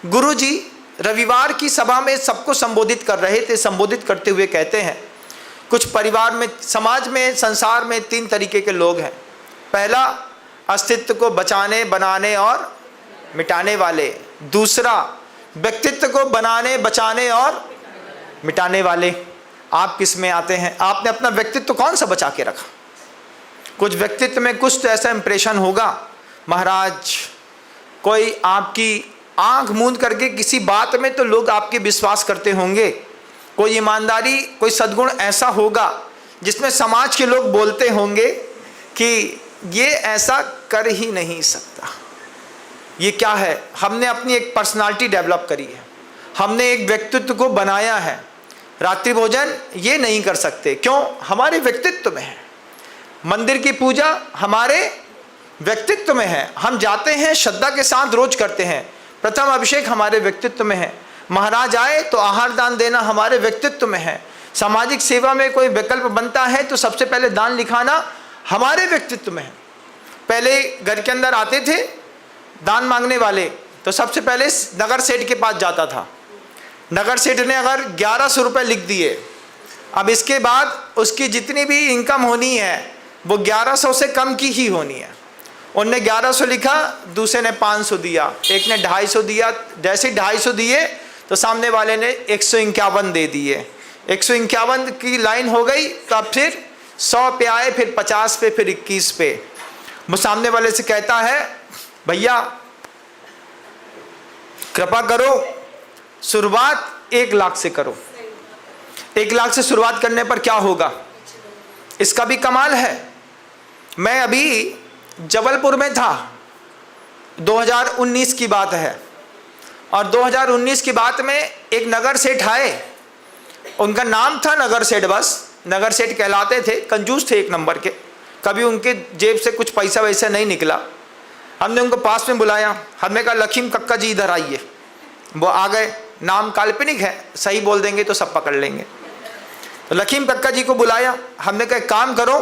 गुरुजी रविवार की सभा में सबको संबोधित कर रहे थे। संबोधित करते हुए कहते हैं, कुछ परिवार में, समाज में, संसार में 3 तरीके के लोग हैं। पहला, अस्तित्व को बचाने, बनाने और मिटाने वाले। दूसरा, व्यक्तित्व को बनाने, बचाने और मिटाने वाले। आप किस में आते हैं? आपने अपना व्यक्तित्व कौन सा बचा के रखा? कुछ व्यक्तित्व में कुछ तो ऐसा इंप्रेशन होगा महाराज, कोई आपकी आंख मूंद करके किसी बात में तो लोग आपके विश्वास करते होंगे। कोई ईमानदारी, कोई सद्गुण ऐसा होगा जिसमें समाज के लोग बोलते होंगे कि ये ऐसा कर ही नहीं सकता। ये क्या है? हमने अपनी एक पर्सनालिटी डेवलप करी है, हमने एक व्यक्तित्व को बनाया है। रात्रि भोजन ये नहीं कर सकते, क्यों? हमारे व्यक्तित्व में है। मंदिर की पूजा हमारे व्यक्तित्व में है, हम जाते हैं श्रद्धा के साथ, रोज करते हैं। प्रथम अभिषेक हमारे व्यक्तित्व में है। महाराज आए तो आहार दान देना हमारे व्यक्तित्व में है। सामाजिक सेवा में कोई विकल्प बनता है तो सबसे पहले दान लिखाना हमारे व्यक्तित्व में है। पहले घर के अंदर आते थे दान मांगने वाले तो सबसे पहले नगर सेठ के पास जाता था। नगर सेठ ने अगर 1100 रुपये लिख दिए, अब इसके बाद उसकी जितनी भी इनकम होनी है वो 1100 से कम की ही होनी है। उनने 1100 लिखा, दूसरे ने 500 दिया, एक ने 250 दिया। जैसे 250 दिए तो सामने वाले ने 151 दे दिए। 151 की लाइन हो गई तो अब फिर 100 पे आए, फिर 50 पे, फिर 21 पे। वो सामने वाले से कहता है, भैया कृपा करो, शुरुआत 1 लाख से करो। 1 लाख से शुरुआत करने पर क्या होगा? इसका भी कमाल है। मैं अभी जबलपुर में था, 2019 की बात है, और 2019 की बात में एक नगर सेठ आए। उनका नाम था नगर सेठ, बस नगर सेठ कहलाते थे। कंजूस थे एक नंबर के, कभी उनके जेब से कुछ पैसा वैसा नहीं निकला। हमने उनको पास में बुलाया, हमने कहा लखीम कक्का जी इधर आइए। वो आ गए। नाम काल्पनिक है, सही बोल देंगे तो सब पकड़ लेंगे। तो लखीम कक्का जी को बुलाया, हमने कहा काम करो,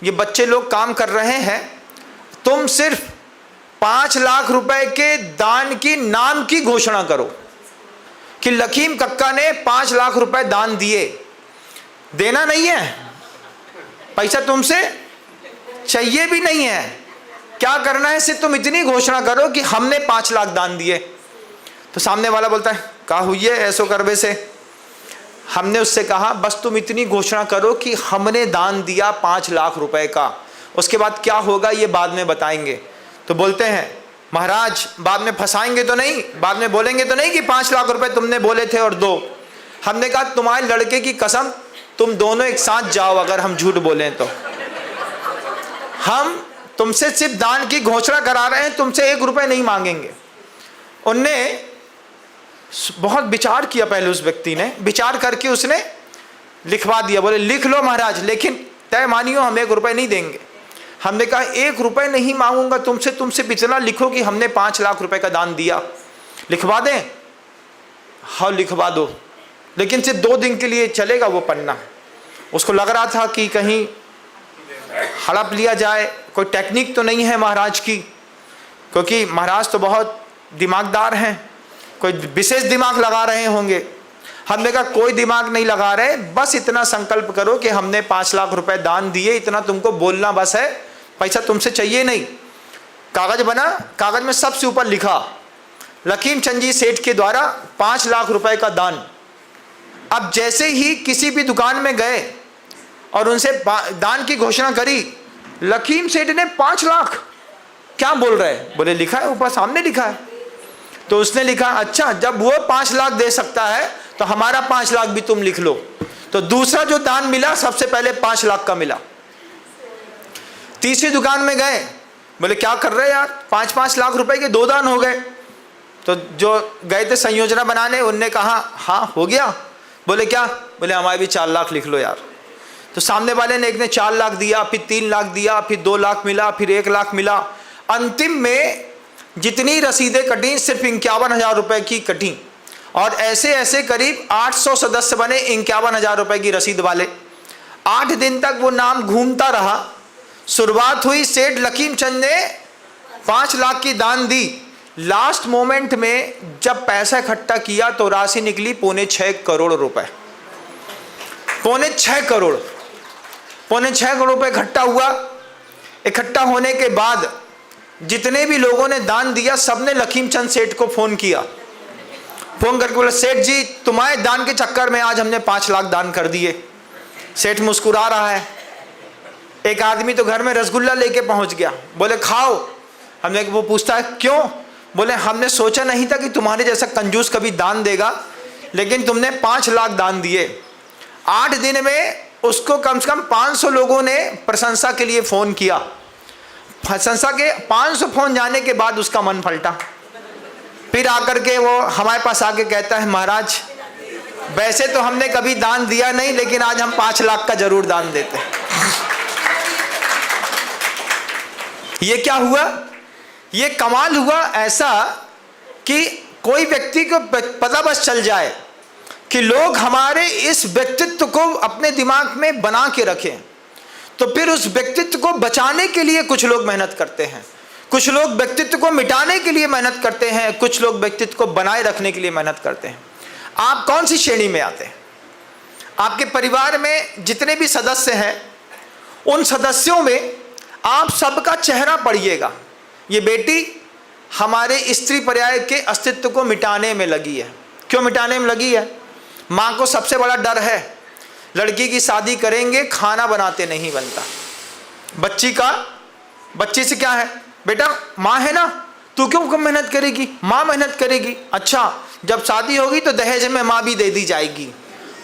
ये बच्चे लोग काम कर रहे हैं, तुम सिर्फ 5 लाख रुपए के दान की नाम की घोषणा करो कि लखीम कक्का ने 5 लाख रुपए दान दिए। देना नहीं है, पैसा तुमसे चाहिए भी नहीं है। क्या करना है? सिर्फ तुम इतनी घोषणा करो कि हमने 5 लाख दान दिए। तो सामने वाला बोलता है, कहा हुई है ऐसो करवे से। हमने उससे कहा, बस तुम इतनी घोषणा करो कि हमने दान दिया 5 लाख रुपए का, उसके बाद क्या होगा ये बाद में बताएंगे। तो बोलते हैं, महाराज बाद में फंसाएंगे तो नहीं, बाद में बोलेंगे तो नहीं कि 5 लाख रुपए तुमने बोले थे और दो। हमने कहा तुम्हारे लड़के की कसम, तुम दोनों एक साथ जाओ अगर हम झूठ बोलें तो। हम तुमसे सिर्फ दान की घोषणा करा रहे हैं, तुमसे 1 रुपए नहीं मांगेंगे। उनने बहुत विचार किया, पहले उस व्यक्ति ने विचार करके उसने लिखवा दिया। बोले लिख लो महाराज, लेकिन तय मानियो हम 1 रुपए नहीं देंगे। हमने कहा 1 रुपए नहीं मांगूंगा तुमसे, तुमसे इतना लिखो कि हमने 5 लाख रुपए का दान दिया। लिखवा दें? हाँ लिखवा दो, लेकिन सिर्फ 2 दिन के लिए चलेगा वो पन्ना। उसको लग रहा था कि कहीं हड़प लिया जाए, कोई टेक्निक तो नहीं है महाराज की, क्योंकि महाराज तो बहुत दिमागदार हैं, कोई विशेष दिमाग लगा रहे होंगे। हमने कहा कोई दिमाग नहीं लगा रहे, बस इतना संकल्प करो कि हमने 5 लाख रुपए दान दिए, इतना तुमको बोलना बस है, पैसा तुमसे चाहिए नहीं। कागज बना, कागज में सबसे ऊपर लिखा लखीम चंद जी सेठ के द्वारा 5 लाख रुपए का दान। अब जैसे ही किसी भी दुकान में गए और उनसे दान की घोषणा करी, लखीम सेठ ने 5 लाख, क्या बोल रहे हैं? बोले लिखा है ऊपर, सामने लिखा है। तो उसने लिखा, अच्छा जब वो 5 लाख दे सकता है तो हमारा 5 लाख भी तुम लिख लो। तो दूसरा जो दान मिला सबसे पहले 5 लाख का मिला। तीसरी दुकान में गए, बोले क्या कर रहे यार, 5-5 लाख रुपए के 2 दान हो गए। तो जो गए थे संयोजना बनाने, उनने कहा हाँ हो गया। बोले क्या? बोले हमारे भी 4 लाख लिख लो यार। तो सामने वाले ने, एक ने 4 लाख दिया, फिर 3 लाख दिया, फिर 2 लाख मिला, फिर 1 लाख मिला। अंतिम में जितनी रसीदें कटी सिर्फ 51,000 रुपए की कटी, और ऐसे ऐसे करीब 800 सदस्य बने 51,000 रुपए की रसीद वाले। 8 दिन तक वो नाम घूमता रहा। शुरुआत हुई, सेठ लखीम चंद ने 5 लाख की दान दी, लास्ट मोमेंट में जब पैसा इकट्ठा किया तो राशि निकली 6.25 करोड़ रुपए। 6.25 करोड़, 6.25 करोड़ रुपए इकट्ठा हुआ। इकट्ठा होने के बाद जितने भी लोगों ने दान दिया सबने लखीमचंद सेठ को फोन किया। फोन करके बोला, सेठ जी तुम्हारे दान के चक्कर में आज हमने 5 लाख दान कर दिए। सेठ मुस्कुरा रहा है। एक आदमी तो घर में रसगुल्ला लेके पहुंच गया, बोले खाओ। हमने वो पूछता है क्यों? बोले हमने सोचा नहीं था कि तुम्हारे जैसा कंजूस कभी दान देगा, लेकिन तुमने 5 लाख दान दिए। 8 दिन में उसको कम से कम 500 लोगों ने प्रशंसा के लिए फ़ोन किया। प्रशंसा के 500 फ़ोन जाने के बाद उसका मन पलटा। फिर आकर के वो हमारे पास आके कहता है, महाराज वैसे तो हमने कभी दान दिया नहीं, लेकिन आज हम 5 लाख का जरूर दान देते हैं। ये क्या हुआ? ये कमाल हुआ ऐसा कि कोई व्यक्ति को पता बस चल जाए कि लोग हमारे इस व्यक्तित्व को अपने दिमाग में बना के रखें, तो फिर उस व्यक्तित्व को बचाने के लिए कुछ लोग मेहनत करते हैं, कुछ लोग व्यक्तित्व को मिटाने के लिए मेहनत करते हैं, कुछ लोग व्यक्तित्व को बनाए रखने के लिए मेहनत करते हैं। आप कौन सी श्रेणी में आते हैं? आपके परिवार में जितने भी सदस्य हैं, उन सदस्यों में आप सबका चेहरा पढ़िएगा। ये बेटी हमारे स्त्री पर्याय के अस्तित्व को मिटाने में लगी है। क्यों मिटाने में लगी है? माँ को सबसे बड़ा डर है, लड़की की शादी करेंगे खाना बनाते नहीं बनता। बच्ची से क्या है, बेटा माँ है ना, तू क्यों कम मेहनत करेगी, माँ मेहनत करेगी। अच्छा जब शादी होगी तो दहेज में माँ भी दे दी जाएगी।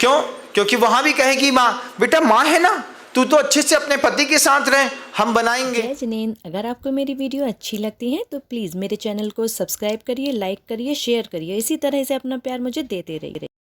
क्यों? क्योंकि वहाँ भी कहेगी माँ, बेटा माँ है ना, तू तो अच्छे से अपने पति के साथ रहे, हम बनाएंगे। जय जिनेंद्र, अगर आपको मेरी वीडियो अच्छी लगती है तो प्लीज़ मेरे चैनल को सब्सक्राइब करिए, लाइक करिए, शेयर करिए। इसी तरह से अपना प्यार मुझे देते रहिए।